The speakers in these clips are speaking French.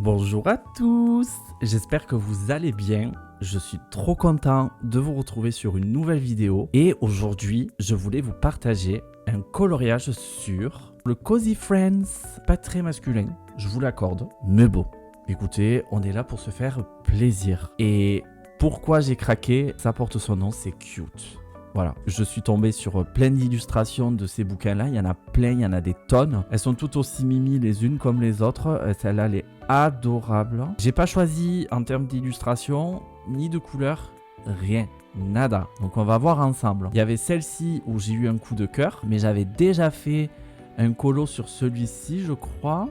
Bonjour à tous, j'espère que vous allez bien. Je suis trop content de vous retrouver sur une nouvelle vidéo et aujourd'hui je voulais vous partager un coloriage sur le Cozy Friends. Pas très masculin, je vous l'accorde, mais bon. Écoutez, on est là pour se faire plaisir. Et pourquoi j'ai craqué, ça porte son nom, c'est cute. Voilà, je suis tombé sur plein d'illustrations de ces bouquins-là. Il y en a plein, il y en a des tonnes. Elles sont toutes aussi mimi les unes comme les autres. Celle-là, elle est adorable. J'ai pas choisi en termes d'illustration, ni de couleur, rien. Nada. Donc on va voir ensemble. Il y avait celle-ci où j'ai eu un coup de cœur, mais j'avais déjà fait un colo sur celui-ci, je crois.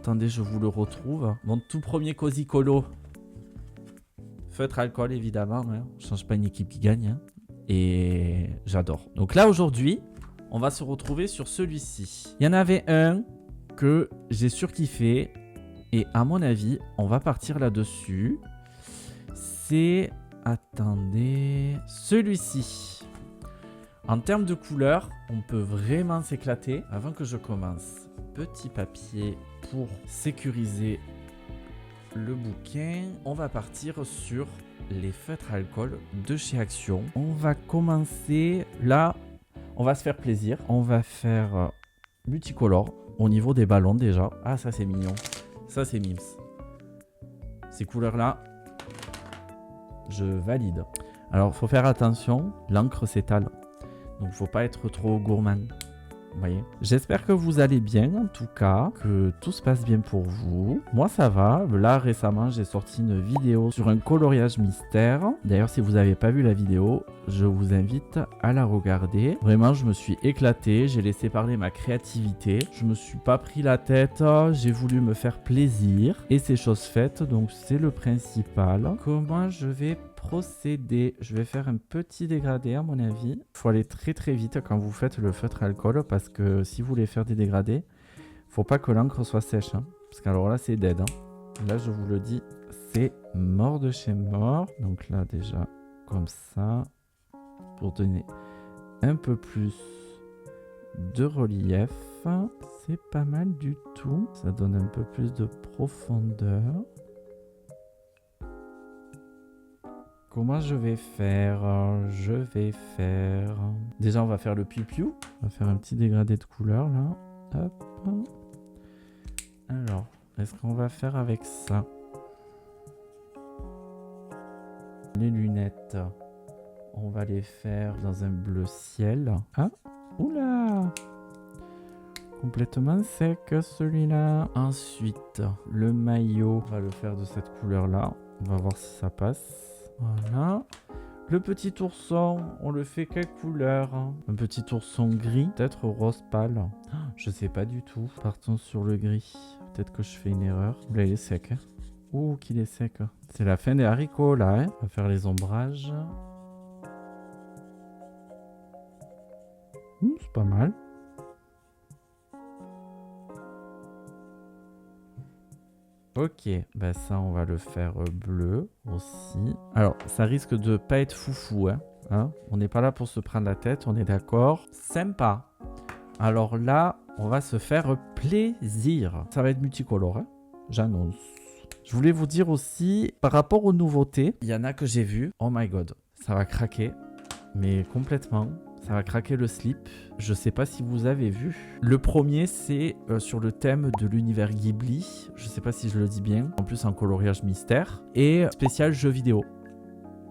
Attendez, je vous le retrouve. Mon tout premier Cozy Colo. Feutre alcool, évidemment. Hein. Je change pas une équipe qui gagne. Hein. Et j'adore. Donc là, aujourd'hui, on va se retrouver sur celui-ci. Il y en avait un que j'ai surkiffé. Et à mon avis, on va partir là-dessus. C'est... Attendez... Celui-ci. En termes de couleur, on peut vraiment s'éclater. Avant que je commence, petit papier pour sécuriser le bouquin. On va partir sur les feutres alcool de chez Action. On va commencer là. On va se faire plaisir. On va faire multicolore au niveau des ballons déjà. Ah, ça c'est mignon. Ça c'est mims. Ces couleurs là, je valide. Alors, faut faire attention. L'encre s'étale. Donc, faut pas être trop gourmand. Vous voyez. J'espère que vous allez bien, en tout cas, que tout se passe bien pour vous. Moi, ça va. Là, récemment, j'ai sorti une vidéo sur un coloriage mystère. D'ailleurs, si vous n'avez pas vu la vidéo, je vous invite à la regarder. Vraiment, je me suis éclaté. J'ai laissé parler ma créativité. Je me suis pas pris la tête. J'ai voulu me faire plaisir. Et c'est chose faite, donc c'est le principal. Comment je vais procéder? Je vais faire un petit dégradé à mon avis. Il faut aller très très vite quand vous faites le feutre alcool parce que si vous voulez faire des dégradés, faut pas que l'encre soit sèche. Hein, parce qu'alors là c'est dead. Hein. Là je vous le dis, c'est mort de chez mort. Donc là déjà comme ça pour donner un peu plus de relief. C'est pas mal du tout. Ça donne un peu plus de profondeur. Comment je vais faire? Déjà, on va faire le piou-piou. On va faire un petit dégradé de couleur, là. Hop. Alors, est-ce qu'on va faire avec ça? Les lunettes, on va les faire dans un bleu ciel. Ah, oula! Complètement sec, celui-là. Ensuite, le maillot, on va le faire de cette couleur-là. On va voir si ça passe. Voilà. Le petit ourson, on le fait quelle couleur? Un petit ourson gris, peut-être rose pâle. Je sais pas du tout. Partons sur le gris. Peut-être que je fais une erreur. Là, il est sec. Hein. Ouh, qu'il est sec. C'est la fin des haricots, là. Hein. On va faire les ombrages. C'est pas mal. Ok, bah ça on va le faire bleu aussi. Alors ça risque de pas être foufou, hein. On n'est pas là pour se prendre la tête, on est d'accord. Sympa. Alors là, on va se faire plaisir. Ça va être multicolore, hein. J'annonce. Je voulais vous dire aussi, par rapport aux nouveautés, il y en a que j'ai vu. Oh my god, ça va craquer, mais complètement. Ça va craquer le slip. Je sais pas si vous avez vu. Le premier, c'est sur le thème de l'univers Ghibli. Je sais pas si je le dis bien. En plus, un coloriage mystère. Et spécial jeu vidéo.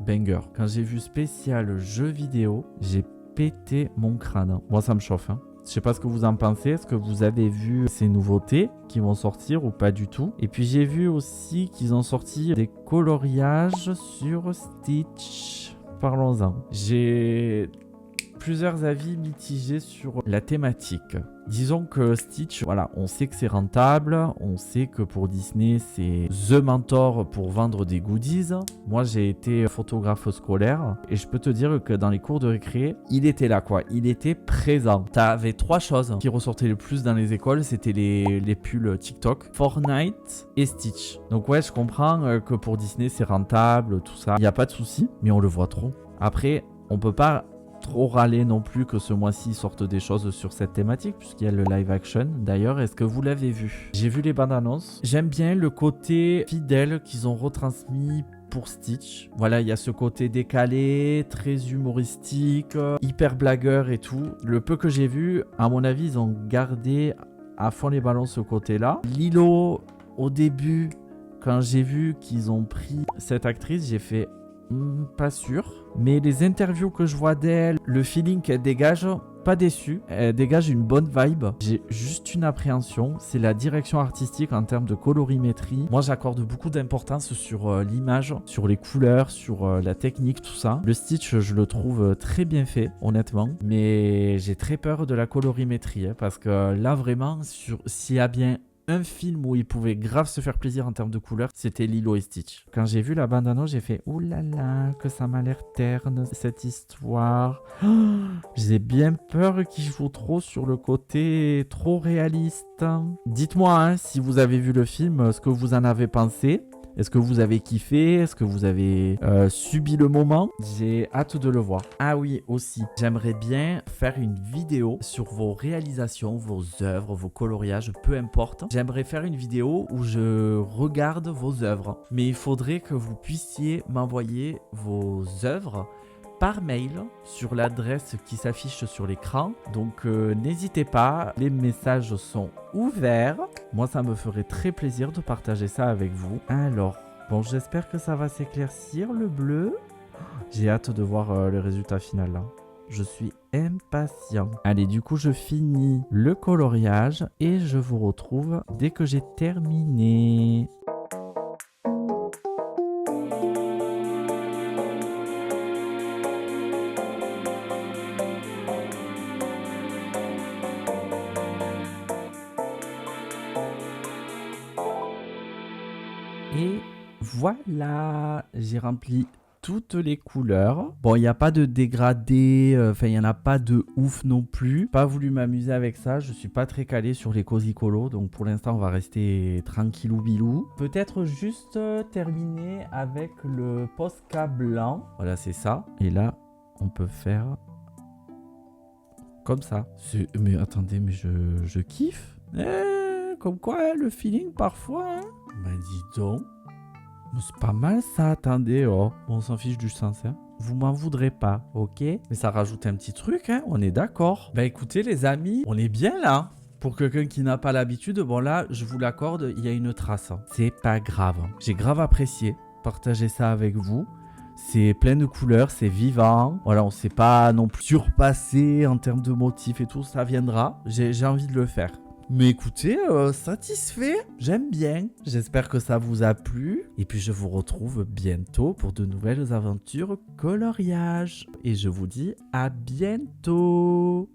Banger. Quand j'ai vu spécial jeu vidéo, j'ai pété mon crâne. Moi, ça me chauffe. Hein. Je sais pas ce que vous en pensez. Est-ce que vous avez vu ces nouveautés qui vont sortir ou pas du tout? Et puis, j'ai vu aussi qu'ils ont sorti des coloriages sur Stitch. Parlons-en. J'ai plusieurs avis mitigés sur la thématique. Disons que Stitch, voilà, on sait que c'est rentable, on sait que pour Disney, c'est the mentor pour vendre des goodies. Moi, j'ai été photographe scolaire et je peux te dire que dans les cours de récré, il était là, quoi. Il était présent. T'avais 3 choses qui ressortaient le plus dans les écoles, c'était les pulls TikTok, Fortnite et Stitch. Donc ouais, je comprends que pour Disney, c'est rentable, tout ça. Il n'y a pas de souci, mais on le voit trop. Après, on peut pas trop râler non plus que ce mois-ci sortent des choses sur cette thématique, puisqu'il y a le live action. D'ailleurs, est-ce que vous l'avez vu? J'ai vu les bandes annonces. J'aime bien le côté fidèle qu'ils ont retransmis pour Stitch. Voilà, il y a ce côté décalé, très humoristique, hyper blagueur et tout. Le peu que j'ai vu, à mon avis, ils ont gardé à fond les ballons ce côté-là. Lilo, au début, quand j'ai vu qu'ils ont pris cette actrice, j'ai fait pas sûr. Mais les interviews que je vois d'elle, le feeling qu'elle dégage, pas déçu. Elle dégage une bonne vibe. J'ai juste une appréhension, c'est la direction artistique en termes de colorimétrie. Moi, j'accorde beaucoup d'importance sur l'image, sur les couleurs, sur la technique, tout ça. Le Stitch, je le trouve très bien fait, honnêtement. Mais j'ai très peur de la colorimétrie, parce que là, vraiment, s'il y a bien un film où il pouvait grave se faire plaisir en termes de couleurs, c'était Lilo et Stitch. Quand j'ai vu la bande-annonce, j'ai fait « Ouh là là, que ça m'a l'air terne, cette histoire. Oh » J'ai bien peur qu'il joue trop sur le côté trop réaliste. Dites-moi hein, si vous avez vu le film, ce que vous en avez pensé. Est-ce que vous avez kiffé? Est-ce que vous avez subi le moment? J'ai hâte de le voir. Ah oui, aussi, j'aimerais bien faire une vidéo sur vos réalisations, vos œuvres, vos coloriages, peu importe. J'aimerais faire une vidéo où je regarde vos œuvres. Mais il faudrait que vous puissiez m'envoyer vos œuvres par mail sur l'adresse qui s'affiche sur l'écran. Donc n'hésitez pas, les messages sont ouverts. Moi, ça me ferait très plaisir de partager ça avec vous. Alors, bon, j'espère que ça va s'éclaircir, le bleu. J'ai hâte de voir le résultat final là. Je suis impatient. Allez, du coup, je finis le coloriage et je vous retrouve dès que j'ai terminé. Et voilà, j'ai rempli toutes les couleurs. Bon, il n'y a pas de dégradé, enfin, il n'y en a pas de ouf non plus. Pas voulu m'amuser avec ça, je suis pas très calé sur les cosy colos, donc pour l'instant, on va rester tranquillou bilou. Peut-être juste terminer avec le Posca blanc. Voilà, c'est ça. Et là, on peut faire comme ça. Mais attendez, mais je kiffe. Comme quoi, hein, le feeling parfois, hein. Bah dis donc. C'est pas mal ça, attendez, oh. Bon, on s'en fiche du sens, hein. Vous m'en voudrez pas, ok? Mais ça rajoute un petit truc, hein. On est d'accord. Bah écoutez les amis, on est bien là. Pour quelqu'un qui n'a pas l'habitude, bon là, je vous l'accorde, il y a une trace. C'est pas grave. J'ai grave apprécié partager ça avec vous. C'est plein de couleurs, c'est vivant. Voilà, on ne s'est pas non plus surpassé en termes de motifs et tout, ça viendra. J'ai envie de le faire. Mais écoutez, satisfait, j'aime bien. J'espère que ça vous a plu. Et puis je vous retrouve bientôt pour de nouvelles aventures coloriage. Et je vous dis à bientôt.